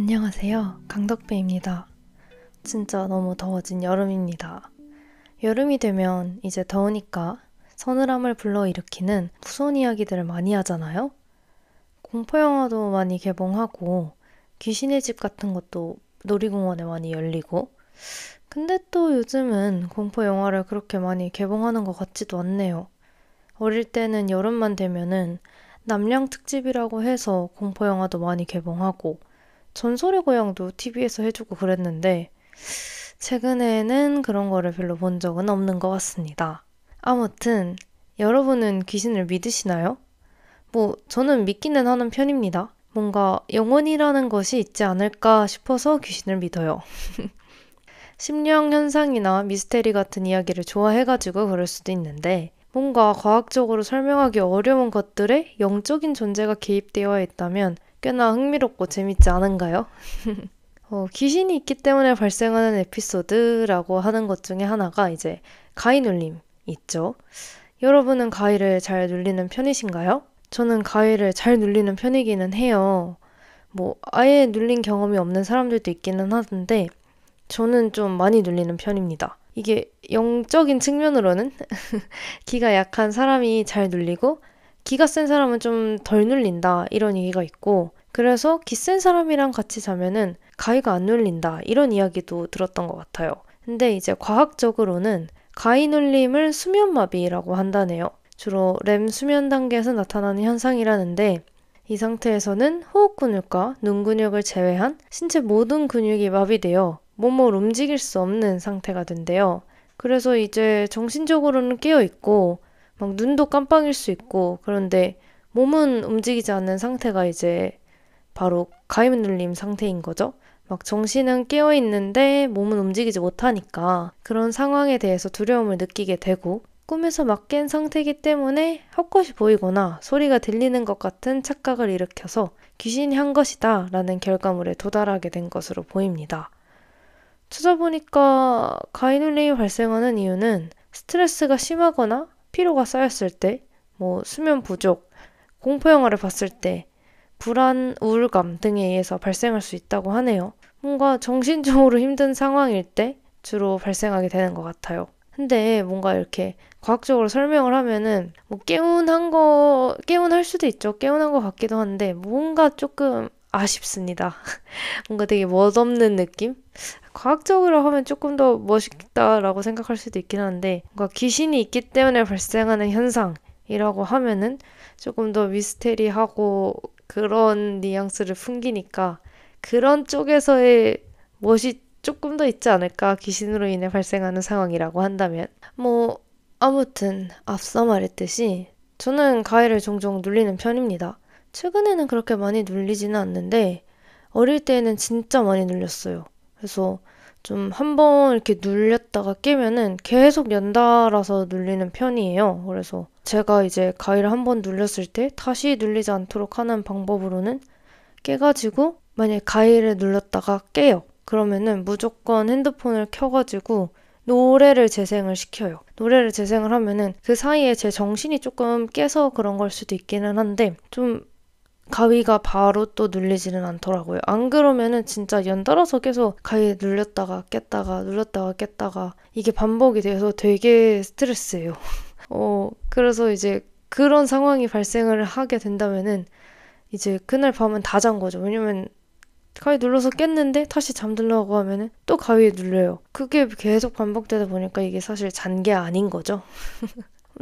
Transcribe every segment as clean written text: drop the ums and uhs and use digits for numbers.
안녕하세요. 강덕배입니다. 진짜 너무 더워진 여름입니다. 여름이 되면 이제 더우니까 서늘함을 불러일으키는 무서운 이야기들을 많이 하잖아요? 공포영화도 많이 개봉하고 귀신의 집 같은 것도 놀이공원에 많이 열리고 근데 또 요즘은 공포영화를 그렇게 많이 개봉하는 것 같지도 않네요. 어릴 때는 여름만 되면은 남양 특집이라고 해서 공포영화도 많이 개봉하고 전설의 고향도 TV에서 해주고 그랬는데 최근에는 그런 거를 별로 본 적은 없는 것 같습니다. 아무튼 여러분은 귀신을 믿으시나요? 저는 믿기는 하는 편입니다. 뭔가 영혼이라는 것이 있지 않을까 싶어서 귀신을 믿어요. 심령 현상이나 미스테리 같은 이야기를 좋아해가지고 그럴 수도 있는데 뭔가 과학적으로 설명하기 어려운 것들에 영적인 존재가 개입되어 있다면 꽤나 흥미롭고 재밌지 않은가요? 귀신이 있기 때문에 발생하는 에피소드라고 하는 것 중에 하나가 이제 가위 눌림 있죠. 여러분은 가위를 잘 눌리는 편이신가요? 저는 가위를 잘 눌리는 편이기는 해요. 아예 눌린 경험이 없는 사람들도 있기는 하던데 저는 좀 많이 눌리는 편입니다. 이게 영적인 측면으로는 기가 약한 사람이 잘 눌리고 기가 센 사람은 좀 덜 눌린다 이런 얘기가 있고 그래서 기 센 사람이랑 같이 자면은 가위가 안 눌린다 이런 이야기도 들었던 것 같아요. 근데 이제 과학적으로는 가위 눌림을 수면마비라고 한다네요. 주로 렘 수면 단계에서 나타나는 현상이라는데 이 상태에서는 호흡 근육과 눈 근육을 제외한 신체 모든 근육이 마비되어 몸을 움직일 수 없는 상태가 된대요. 그래서 이제 정신적으로는 깨어있고 막 눈도 깜빡일 수 있고 그런데 몸은 움직이지 않는 상태가 이제 바로 가위 눌림 상태인 거죠. 막 정신은 깨어있는데 몸은 움직이지 못하니까 그런 상황에 대해서 두려움을 느끼게 되고 꿈에서 막 깬 상태이기 때문에 헛것이 보이거나 소리가 들리는 것 같은 착각을 일으켜서 귀신이 한 것이다 라는 결과물에 도달하게 된 것으로 보입니다. 찾아보니까 가위 눌림이 발생하는 이유는 스트레스가 심하거나 피로가 쌓였을 때, 수면 부족, 공포 영화를 봤을 때, 불안, 우울감 등에 의해서 발생할 수 있다고 하네요. 뭔가 정신적으로 힘든 상황일 때 주로 발생하게 되는 것 같아요. 근데 뭔가 이렇게 과학적으로 설명을 하면은 개운할 수도 있죠. 개운한 것 같기도 한데 뭔가 조금 아쉽습니다. 뭔가 되게 멋없는 느낌? 과학적으로 하면 조금 더 멋있다라고 생각할 수도 있긴 한데 뭔가 귀신이 있기 때문에 발생하는 현상이라고 하면은 조금 더 미스테리하고 그런 뉘앙스를 풍기니까 그런 쪽에서의 멋이 조금 더 있지 않을까 귀신으로 인해 발생하는 상황이라고 한다면 아무튼 앞서 말했듯이 저는 가위를 종종 눌리는 편입니다. 최근에는 그렇게 많이 눌리지는 않는데 어릴 때는 진짜 많이 눌렸어요. 그래서 좀 한 번 이렇게 눌렸다가 깨면은 계속 연달아서 눌리는 편이에요. 그래서 제가 이제 가위를 한 번 눌렸을 때 다시 눌리지 않도록 하는 방법으로는 깨가지고 만약에 가위를 눌렀다가 깨요. 그러면은 무조건 핸드폰을 켜가지고 노래를 재생을 시켜요. 노래를 재생을 하면은 그 사이에 제 정신이 조금 깨서 그런 걸 수도 있기는 한데 좀 가위가 바로 또 눌리지는 않더라고요. 안 그러면은 진짜 연달아서 계속 가위 눌렸다가 깼다가 눌렸다가 깼다가 이게 반복이 돼서 되게 스트레스예요. 그래서 이제 그런 상황이 발생을 하게 된다면은 이제 그날 밤은 다 잔 거죠. 왜냐면 가위 눌러서 깼는데 다시 잠들려고 하면은 또 가위에 눌려요. 그게 계속 반복되다 보니까 이게 사실 잔 게 아닌 거죠.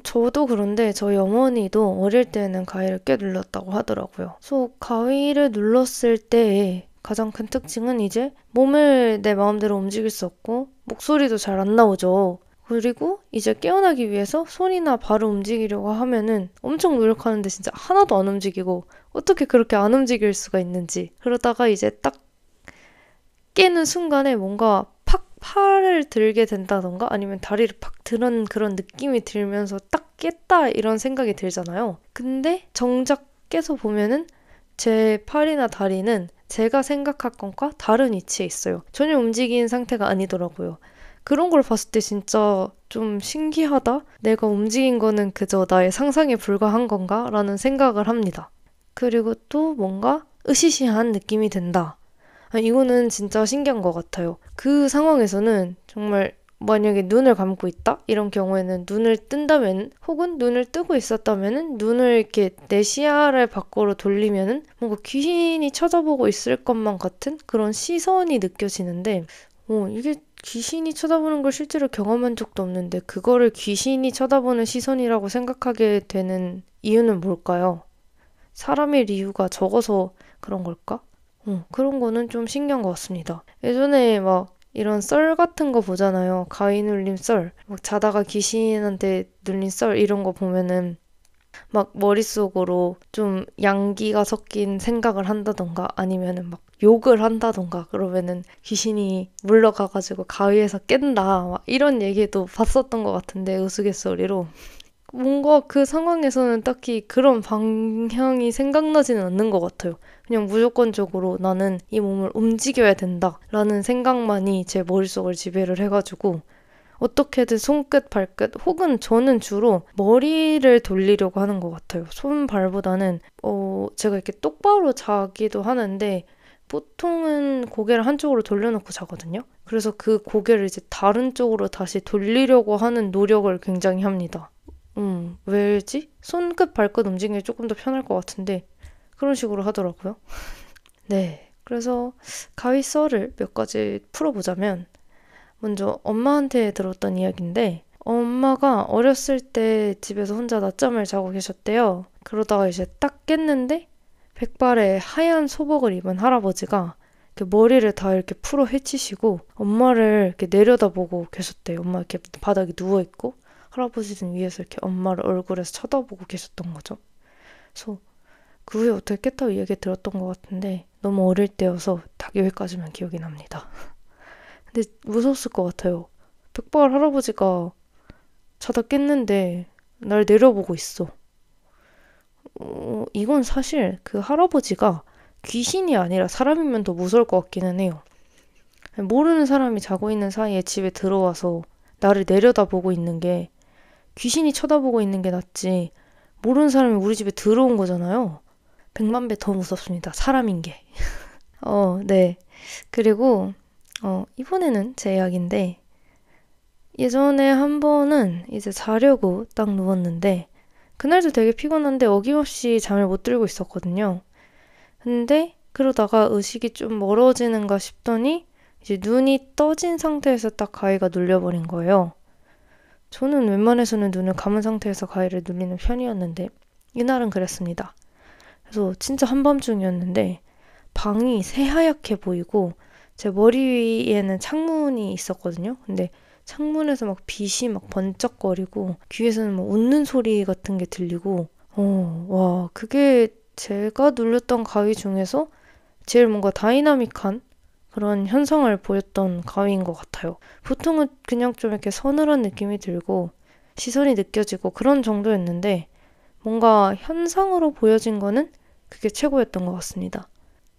저도 그런데 저희 어머니도 어릴 때는 가위를 꽤 눌렀다고 하더라고요. 그래서 가위를 눌렀을 때의 가장 큰 특징은 이제 몸을 내 마음대로 움직일 수 없고 목소리도 잘 안 나오죠. 그리고 이제 깨어나기 위해서 손이나 발을 움직이려고 하면은 엄청 노력하는데 진짜 하나도 안 움직이고 어떻게 그렇게 안 움직일 수가 있는지 그러다가 이제 딱 깨는 순간에 뭔가 팍 팔을 들게 된다던가 아니면 다리를 팍 드는 그런 느낌이 들면서 딱 깼다 이런 생각이 들잖아요. 근데 정작 깨서 보면은 제 팔이나 다리는 제가 생각한 것과 다른 위치에 있어요. 전혀 움직인 상태가 아니더라고요. 그런 걸 봤을 때 진짜 좀 신기하다? 내가 움직인 거는 그저 나의 상상에 불과한 건가? 라는 생각을 합니다. 그리고 또 뭔가 으시시한 느낌이 든다. 이거는 진짜 신기한 것 같아요. 그 상황에서는 정말 만약에 눈을 감고 있다? 이런 경우에는 눈을 뜬다면 혹은 눈을 뜨고 있었다면은 눈을 이렇게 내 시야를 밖으로 돌리면은 뭔가 귀신이 쳐다보고 있을 것만 같은 그런 시선이 느껴지는데 이게 귀신이 쳐다보는 걸 실제로 경험한 적도 없는데 그거를 귀신이 쳐다보는 시선이라고 생각하게 되는 이유는 뭘까요? 사람일 이유가 적어서 그런 걸까? 그런 거는 좀 신기한 것 같습니다. 예전에 막 이런 썰 같은 거 보잖아요. 가위 눌림 썰. 막 자다가 귀신한테 눌린 썰 이런 거 보면은 막 머릿속으로 좀 양기가 섞인 생각을 한다던가 아니면은 막 욕을 한다던가 그러면은 귀신이 물러가가지고 가위에서 깬다. 막 이런 얘기도 봤었던 것 같은데 우스갯소리로. 뭔가 그 상황에서는 딱히 그런 방향이 생각나지는 않는 것 같아요. 그냥 무조건적으로 나는 이 몸을 움직여야 된다라는 생각만이 제 머릿속을 지배를 해가지고 어떻게든 손끝, 발끝 혹은 저는 주로 머리를 돌리려고 하는 것 같아요. 손, 발보다는 제가 이렇게 똑바로 자기도 하는데 보통은 고개를 한쪽으로 돌려놓고 자거든요. 그래서 그 고개를 이제 다른 쪽으로 다시 돌리려고 하는 노력을 굉장히 합니다. 왜지? 손끝, 발끝 움직이는 게 조금 더 편할 것 같은데 그런 식으로 하더라고요. 네, 그래서 가위 썰을 몇 가지 풀어보자면 먼저 엄마한테 들었던 이야기인데 엄마가 어렸을 때 집에서 혼자 낮잠을 자고 계셨대요. 그러다가 이제 딱 깼는데 백발에 하얀 소복을 입은 할아버지가 이렇게 머리를 다 이렇게 풀어 헤치시고 엄마를 이렇게 내려다보고 계셨대요. 엄마 이렇게 바닥에 누워있고 할아버지는 위에서 이렇게 엄마를 얼굴에서 쳐다보고 계셨던 거죠. 그래서 그 후에 어떻게 깼다고 이야기 들었던 것 같은데 너무 어릴 때여서 딱 여기까지만 기억이 납니다. 근데 무서웠을 것 같아요. 백발 할아버지가 자다 깼는데 날 내려보고 있어. 이건 사실 그 할아버지가 귀신이 아니라 사람이면 더 무서울 것 같기는 해요. 모르는 사람이 자고 있는 사이에 집에 들어와서 나를 내려다보고 있는 게 귀신이 쳐다보고 있는 게 낫지. 모르는 사람이 우리 집에 들어온 거잖아요. 100만 배 더 무섭습니다. 사람인 게. 네. 그리고 이번에는 제 이야기인데 예전에 한 번은 이제 자려고 딱 누웠는데 그날도 되게 피곤한데 어김없이 잠을 못 들고 있었거든요. 근데 그러다가 의식이 좀 멀어지는가 싶더니 이제 눈이 떠진 상태에서 딱 가위가 눌려버린 거예요. 저는 웬만해서는 눈을 감은 상태에서 가위를 눌리는 편이었는데 이날은 그랬습니다. 그래서 진짜 한밤중이었는데 방이 새하얗게 보이고 제 머리 위에는 창문이 있었거든요. 근데 창문에서 막 빛이 막 번쩍거리고 귀에서는 막 웃는 소리 같은 게 들리고 와 그게 제가 눌렸던 가위 중에서 제일 뭔가 다이나믹한 그런 현상을 보였던 가위인 것 같아요. 보통은 그냥 좀 이렇게 서늘한 느낌이 들고 시선이 느껴지고 그런 정도였는데 뭔가 현상으로 보여진 거는 그게 최고였던 것 같습니다.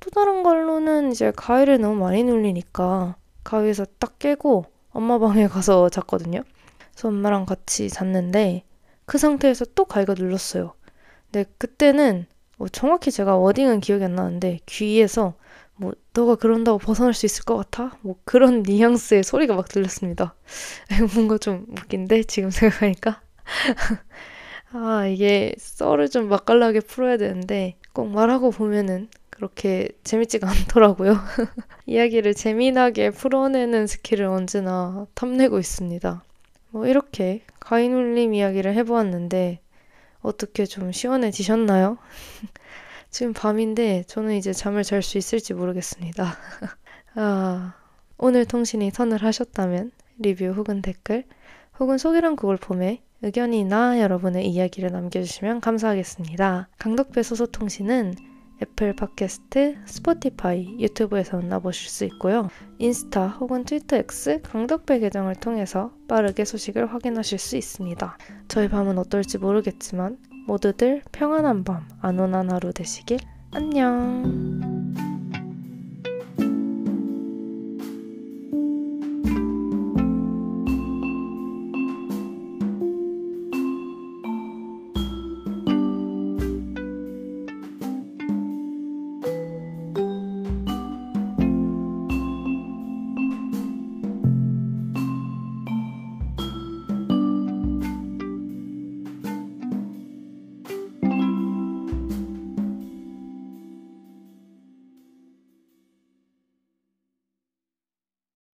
또 다른 걸로는 이제 가위를 너무 많이 눌리니까 가위에서 딱 깨고 엄마 방에 가서 잤거든요. 그래서 엄마랑 같이 잤는데 그 상태에서 또 가위가 눌렀어요. 근데 그때는 정확히 제가 워딩은 기억이 안 나는데 귀에서 너가 그런다고 벗어날 수 있을 것 같아? 그런 뉘앙스의 소리가 막 들렸습니다. 뭔가 좀 웃긴데 지금 생각하니까 이게 썰을 좀 맛깔나게 풀어야 되는데 꼭 말하고 보면은 그렇게 재밌지가 않더라고요. 이야기를 재미나게 풀어내는 스킬을 언제나 탐내고 있습니다. 이렇게 가위 눌림 이야기를 해보았는데 어떻게 좀 시원해지셨나요? 지금 밤인데 저는 이제 잠을 잘 수 있을지 모르겠습니다. 오늘 통신이 서늘하셨다면 리뷰 혹은 댓글 혹은 소개란 구글 폼에 의견이나 여러분의 이야기를 남겨주시면 감사하겠습니다. 강덕배 소소통신은 애플 팟캐스트, 스포티파이, 유튜브에서 만나보실 수 있고요. 인스타 혹은 트위터 X 강덕배 계정을 통해서 빠르게 소식을 확인하실 수 있습니다. 저희 밤은 어떨지 모르겠지만 모두들 평안한 밤, 안온한 하루 되시길. 안녕.